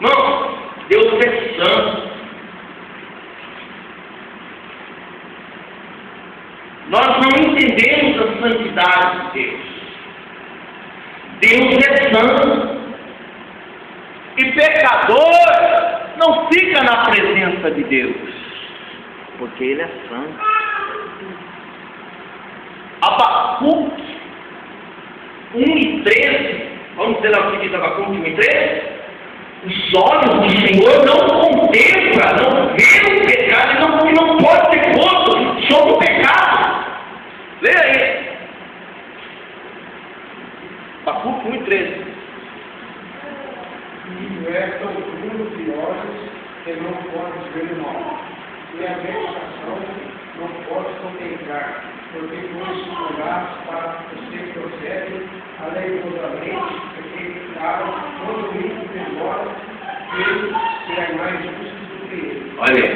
[SPEAKER 4] Não, Deus é santo. Nós não entendemos a santidade de Deus. Deus é santo. E pecador não fica na presença de Deus, porque Ele é santo. Abacuque 1:13, vamos dizer lá o que diz Abacuque 1:13? Os olhos do Senhor não contemplam, não vê o pecado, e não pode ter gosto sobre o pecado. Leia aí. Abacuque 1:13.
[SPEAKER 5] E é tão fundo de olhos que não podes ver o mal, e a vegetação não podes contemplar, porque pois olhares para você procede alegrosamente, porque claro, todo mundo demora, ele será mais justo do que ele.
[SPEAKER 4] Olha aí.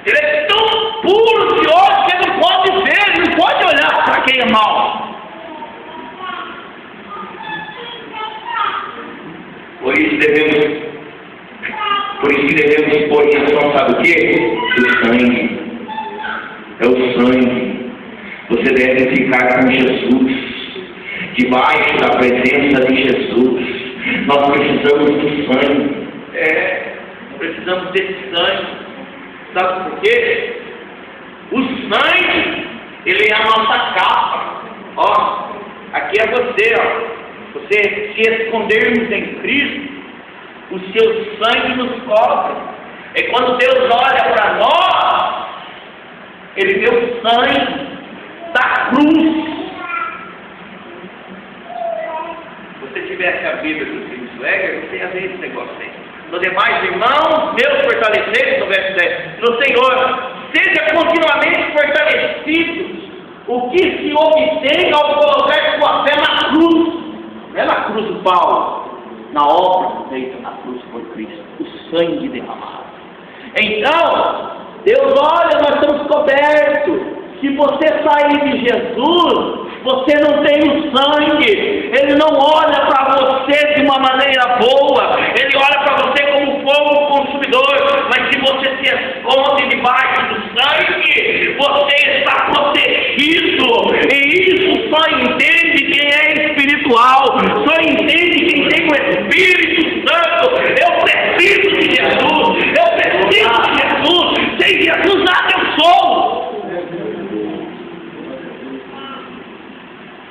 [SPEAKER 4] Ele é tão puro de olhos que ele não pode ver, ele não pode olhar para quem é mau. Por isso devemos pôr em ação, sabe o quê? O sangue. É o sangue. Você deve ficar com Jesus, debaixo da presença de Jesus. Nós precisamos do sangue. Precisamos desse sangue. Sabe por quê? O sangue, ele é a nossa capa. Ó, aqui é você, ó. Você, se escondermos em Cristo, o seu sangue nos cobre. E quando Deus olha para nós, Ele vê o sangue da cruz. Se você tivesse a Bíblia do Philip Swagger, você ia ver esse negócio aí. No demais, irmãos, meus fortalecidos, no verso 10, no Senhor, seja continuamente fortalecidos. O que se obtém ao colocar sua fé na cruz. Não é na cruz do Paulo, na obra feita na cruz por Cristo, o sangue derramado. Então, Deus olha, nós estamos cobertos. Se você sair de Jesus, você não tem o sangue. Ele não olha para você de uma maneira boa. Ele olha para você como fogo consumidor. Mas se você se esconde debaixo do sangue, você está protegido. E isso só entende quem é espiritual. Só entende quem tem o Espírito Santo. Eu preciso de Jesus. Eu preciso de Jesus. Sem Jesus nada eu sou.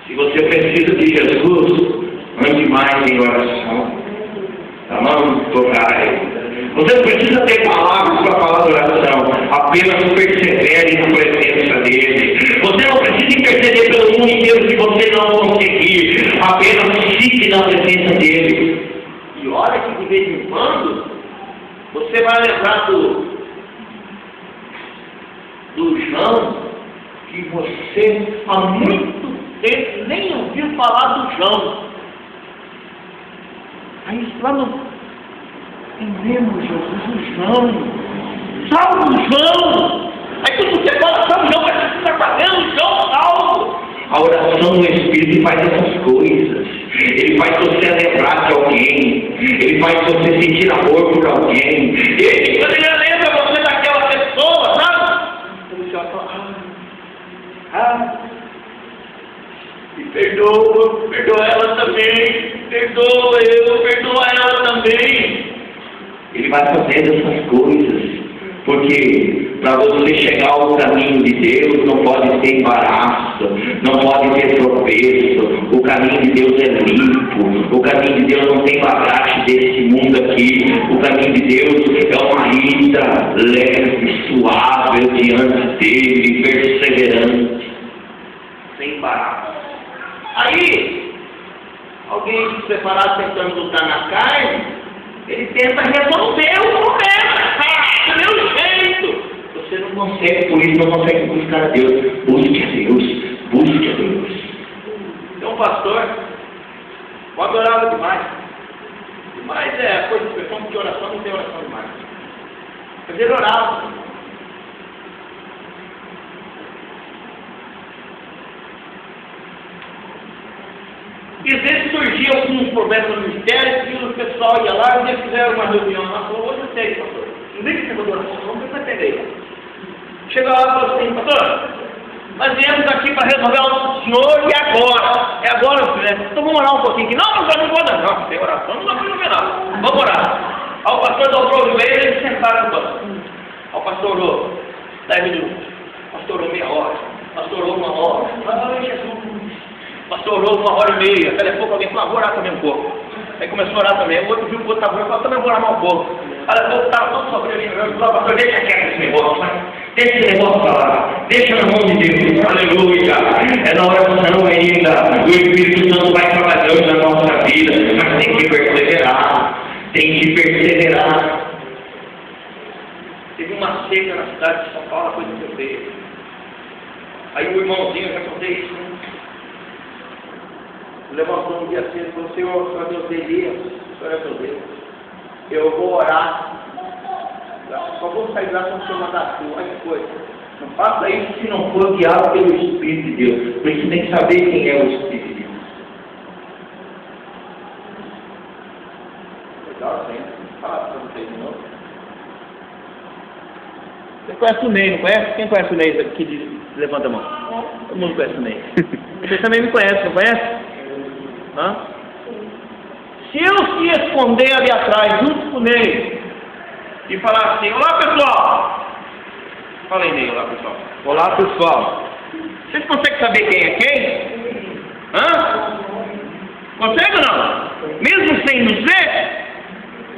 [SPEAKER 4] Se você precisa de Jesus, ande mais em oração. Vamos tocar aí. Você não precisa ter palavras para falar de oração. Apenas persevere na presença dele. Você não precisa interceder pelo mundo inteiro se você não conseguir. Apenas fique na presença dele. E olha que de vez em quando você vai lembrar do João que você há muito dele, nem ouviu falar do João. Aí lá no... Entendemos, Jesus, o João. Salve o João! Aí quando você fala, salve o João, mas você está fazendo o João salvo. A oração no Espírito faz essas coisas. Ele faz você lembrar de alguém. Ele faz você sentir amor por alguém. E quando ele lembra você daquela pessoa, sabe? Você já fala, me perdoa ela também. Perdoa ela também. Ele vai fazendo essas coisas. Porque para você chegar ao caminho de Deus não pode ter embaraço, não pode ter tropeço. O caminho de Deus é limpo, o caminho de Deus não tem bagagem desse mundo aqui. O caminho de Deus é uma ida leve, suave diante dele, perseverante, sem embaraço. Aí, alguém despreparado tentando lutar na carne, ele tenta resolver o problema. Do meu jeito. Você não consegue, por isso não consegue buscar a Deus. Busque a Deus. Então, pastor, eu adorava demais. Demais é coisa de expressão, porque oração não tem oração demais. Mas ele orava. E às vezes surgia algum problema no ministério, e o pessoal ia lá e eles fizeram uma reunião. Ela falou, hoje eu sei, pastor. Não vem que você mandou oração, vamos tentar entender. Chegou lá e falou assim, pastor, nós viemos aqui para resolver o senhor e agora. É agora, filho. Então vamos orar um pouquinho aqui. Não, pastor, não vou não. Não, tem oração, não vai resolver nada. Vamos orar. Aí o pastor dobrou o joelho e eles sentaram no banco. Aí o pastor orou 10 minutos. O pastor orou meia hora. O pastor orou 1 hora. Ai, Jesus. O pastor orou 1h30. Até pouco alguém falou, vou orar também um pouco. Aí começou a orar também. O outro viu que o outro estava orando, falou, também vou orar mais um pouco. Aí o outro estava todo sofrendo, falou, pastor, deixa quieto esse negócio, deixa esse negócio para lá, deixa na mão de Deus, aleluia. É na oração ainda, o Espírito Santo vai trabalhando na nossa vida, mas tem que perseverar. Teve uma seca na cidade de São Paulo, coisa que eu dei. Aí o irmãozinho, eu já contei isso, né? Levantou um dia cedo e falou, Senhor é Deus de Elias, o Senhor é meu Deus. Eu vou orar. Só vou sair lá quando o Senhor mandar tu. Olha que coisa. Não faça isso se não for guiado pelo Espírito de Deus. Por isso tem que saber quem é o Espírito de Deus. Legal, gente. Fala para vocês de novo. Você conhece o Ney, não conhece? Quem conhece o Ney aqui? Levanta a mão. Todo mundo conhece o Ney. Você também me conhece, não conhece? Hã? Se eu se esconder ali atrás, junto com o Ney, e falar assim, olá pessoal, fala aí Ney, olá pessoal.
[SPEAKER 2] Olá pessoal.
[SPEAKER 4] Vocês conseguem saber quem é quem? Hã? Consegue ou não? Mesmo sem nos ver?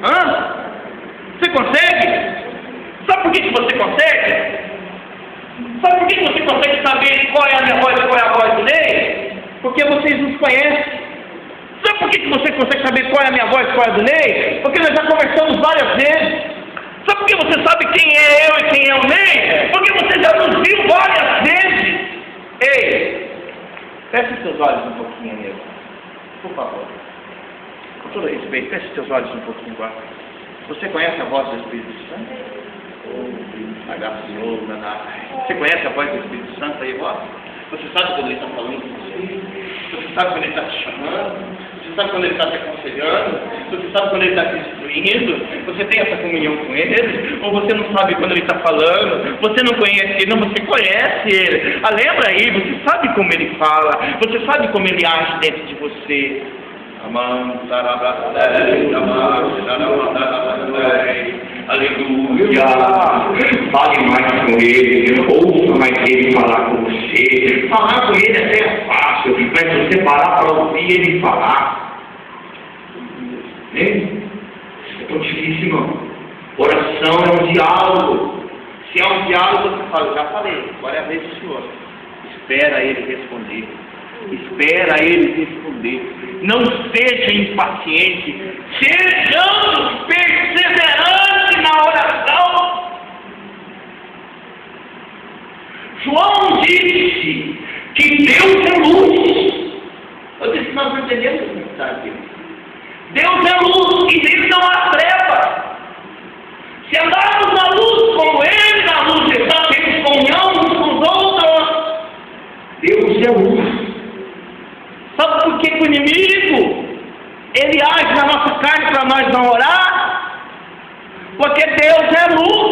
[SPEAKER 4] Hã? Você consegue? Sabe por que você consegue? Sabe por que você consegue saber qual é a minha voz e qual é a voz do Ney? Porque vocês nos conhecem. Sabe por que você consegue saber qual é a minha voz e qual é a do Ney? Porque nós já conversamos várias vezes. Sabe por que você sabe quem é eu e quem é o Ney? Porque você já nos viu várias vezes. Ei, feche os seus olhos um pouquinho, amigo. Por favor. Com todo respeito, feche os seus olhos um pouquinho agora. Você conhece a voz do Espírito Santo? Você conhece a voz do Espírito Santo aí, vó? Você sabe quando ele está falando com você? Você sabe quando ele está te chamando? Você sabe quando ele está te aconselhando? Você sabe quando ele está te instruindo? Você tem essa comunhão com ele? Ou você não sabe quando ele está falando? Você não conhece ele? Não, você conhece ele. Ah, lembra aí, você sabe como ele fala. Você sabe como ele age dentro de você. Aleluia. Fale mais com ele, ouça mais ele falar com você. Falar com ele até é fácil, mas você parar para ouvir ele falar. Isso é tão difícil, irmão. Oração é um diálogo. Se é um diálogo, você fala, já falei, agora é a vez do Senhor. Espera ele responder. Espera ele responder. Não seja impaciente. Sejamos perseverantes na oração. João disse que Deus é luz. sabe? Deus é luz e nele não há trevas. Se andarmos na luz como Ele, na luz estamos, temos comunhão uns com os outros. Deus é luz. Sabe por que o inimigo, ele age na nossa carne para nós não orar? Porque Deus é luz.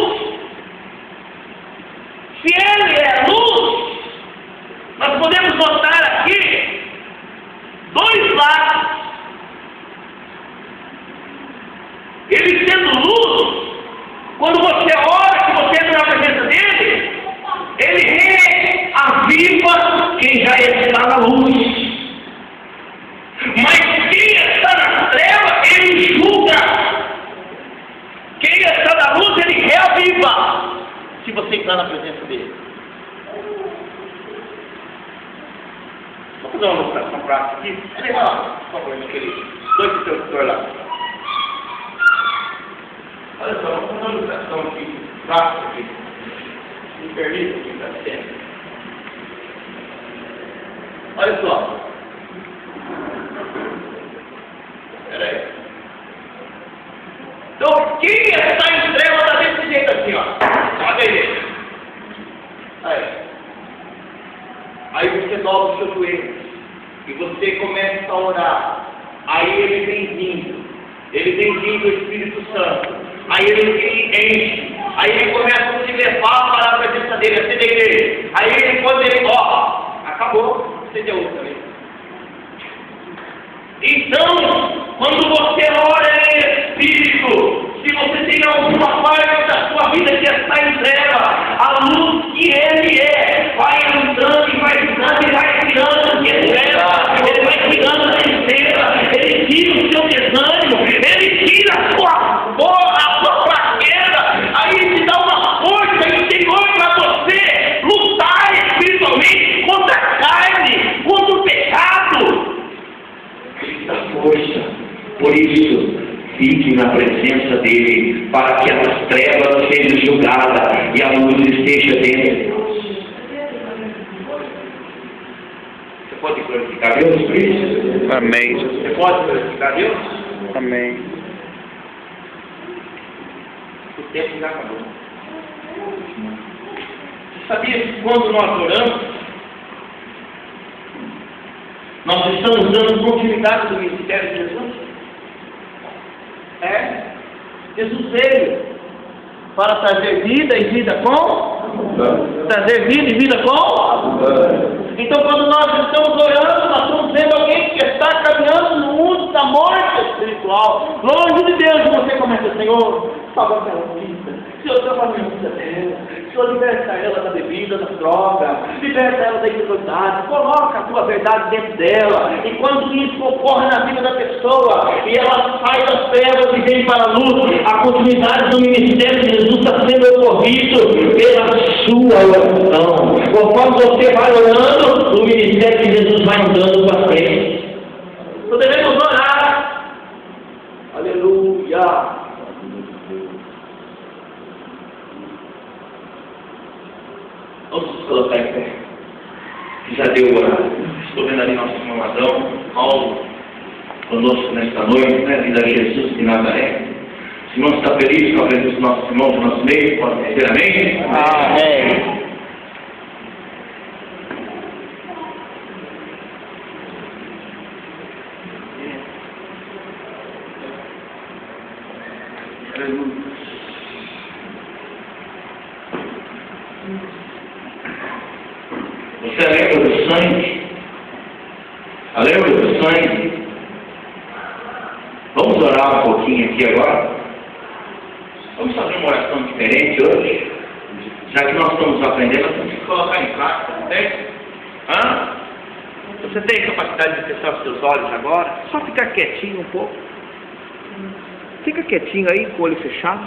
[SPEAKER 4] Se Ele é luz, nós podemos notar aqui dois lados. Ele sendo luz, quando você ora, que você entra na presença dele, ele reaviva quem já está na luz. Mas quem está na treva, ele julga. Quem está na luz, ele reaviva, se você entrar na presença dele. Vou fazer uma ilustração prática aqui. Por favor, meu querido. Dois interruptores lá. Olha só, vamos fazer uma ilustração aqui, prática aqui. Me permita aqui, está certo. Olha só. Espera aí. Então, quem está em treva está desse jeito assim, ó. Olha aí. Aí você dobra os seus joelhos e você começa a orar. Aí ele vem vindo o Espírito Santo. Aí ele enche. Aí ele começa a te levar para a presença dele, assim da igreja. Aí quando ele, acabou, você deu outra também. Então, quando você ora em Espírito, se você tem alguma parte da sua vida que está em treva, a luz que Ele é, vai entrando e vai entrando e vai tirando de treva, Ele vai tirando a tristeza, Ele tira o seu desânimo, Ele tira a sua fraqueza, aí Ele te dá uma força interior para você lutar espiritualmente contra a carne, contra o pecado. Da força. Por isso, fique na presença dele, para que as trevas sejam julgadas e a luz esteja dentro de nós. Você pode glorificar Deus por isso?
[SPEAKER 2] Amém.
[SPEAKER 4] Você pode glorificar Deus?
[SPEAKER 2] Amém.
[SPEAKER 4] O tempo já acabou. Você sabia que quando nós oramos, nós estamos dando continuidade do ministério de Jesus? Jesus veio para trazer vida e vida com? Trazer vida e vida com? Então, quando nós estamos orando, nós estamos vendo alguém que está caminhando no mundo da morte espiritual, longe de Deus, e você começa, Senhor, salva aquela vida, Senhor, salva a minha vida dela, Senhor, liberta ela da bebida, da droga, liberta ela da incredulidade, coloca a tua verdade dentro dela, e quando isso ocorre na vida da pessoa, e ela sai das trevas e vem para a luz, a continuidade do ministério de Jesus está sendo ocorrido pela sua oração. Conforme você vai orando, o ministério de Jesus vai andando para frente. Então devemos orar. Aleluia. Vamos nos colocar em pé. Já deu horário. Estou vendo ali nosso irmão Adão, Paulo, conosco nesta noite, né? Vida de Jesus de Nazaré. Se não está feliz com a presença dos nossos irmãos no nosso meio, pode dizer amém? Amém. Você lembra do sangue? Lembra do sangue? Vamos orar um pouquinho aqui agora. Vamos fazer uma oração diferente hoje. Já que nós estamos aprendendo, nós temos que colocar em prática, tem? Você tem capacidade de fechar os seus olhos agora? Só ficar quietinho um pouco. Fica quietinho aí, com o olho fechado.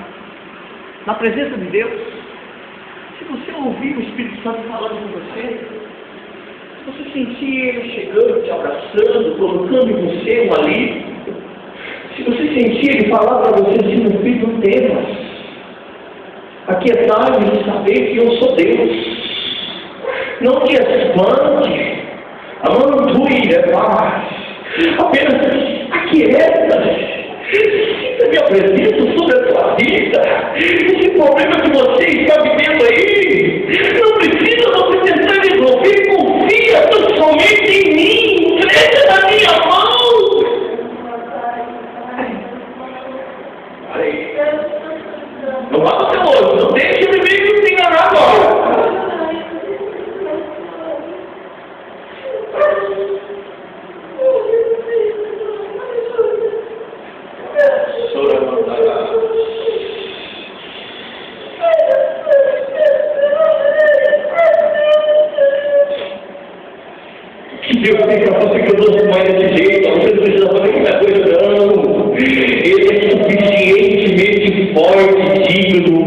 [SPEAKER 4] Na presença de Deus. Se você ouvir o Espírito Santo falando com você, se você sentir Ele chegando, te abraçando, colocando em você um alívio, se você sentir Ele falar para você, dizendo, filho, não temas, aquietai-me de saber que eu sou Deus, não te espante, amando tu e paz, Apenas aquieta. Sinta minha presença sobre a tua vida. Esse problema que você está vivendo aí, não precisa você tentar resolver. Confia tão somente em mim. Cresça na minha mão. Olha aí. Não vá no seu olho. Não deixe o inimigo se enganar agora. Deus tem para você que eu não sou mais desse jeito, você não precisa fazer muita coisa, não. Ele é suficientemente forte e digno.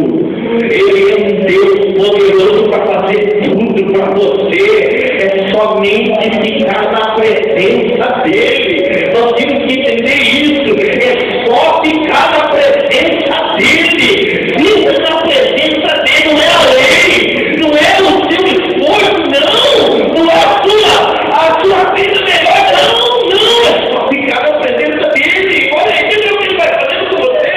[SPEAKER 4] Ele é um Deus poderoso para fazer tudo para você. É somente ficar na presença dele. Nós temos que entender isso. É só ficar na presença dele. Fica na presença dele, não é a lei, não é o seu esforço, não. Não é a sua vida melhor, não, é só ficar na presença dele. Olha aí, o que ele vai fazendo com você.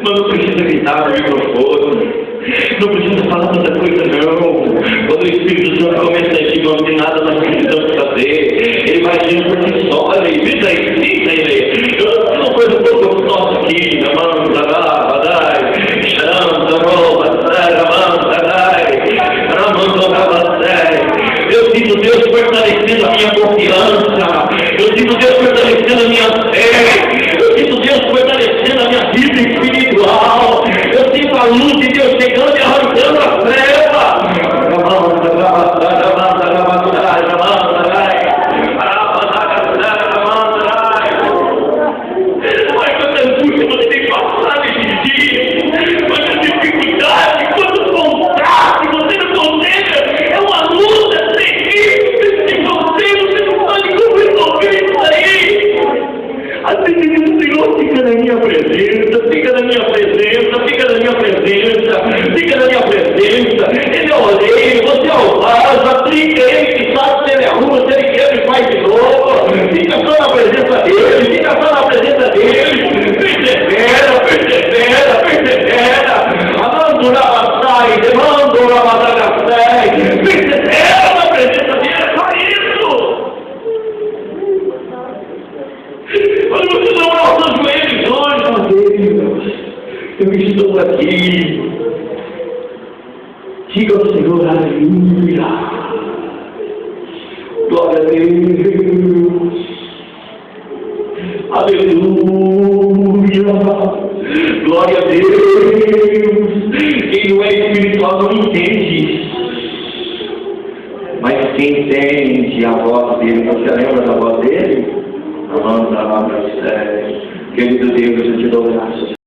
[SPEAKER 4] Mas não precisa gritar no microfone, não precisa falar muita coisa não. Quando o Espírito Santo começa a agir, não tem nada nós precisamos fazer. Ele vai agir por si só. Olha aí, diz aí. Uma coisa pouco nossa aqui, eu sinto Deus fortalecendo a minha confiança, eu sinto Deus fortalecendo a minha fé, eu sinto Deus fortalecendo a minha vida espiritual, eu sinto a luz de Deus chegando e arrancando a treva. Mas quanta angústia você tem passado esses dias, quanta dificuldade, quanto contraste você não consegue, é uma luta terrível de você não pode como resolver isso aí. Às vezes o Senhor fica na minha presença, fica na minha presença, fica na minha presença, fica na minha presença. Ele é o rei, você é o vaso, aplica ele que sabe se ele arruma, se ele quer e faz de novo. Fica só na presença dele, fica só na presença dele. Persevera, persevera, persevera. Amando na batalha, demando na batalha, persevera na presença dele, é só isso. Quando você dobrar os seus joelhos hoje, Deus, eu estou aqui. Diga ao Senhor, aleluia. Glória a Deus. Aleluia. Glória a Deus. Quem não é espiritual não entende isso. Mas quem entende a voz dele, você lembra da voz dele? Amanda, querido Deus, eu te dou graças.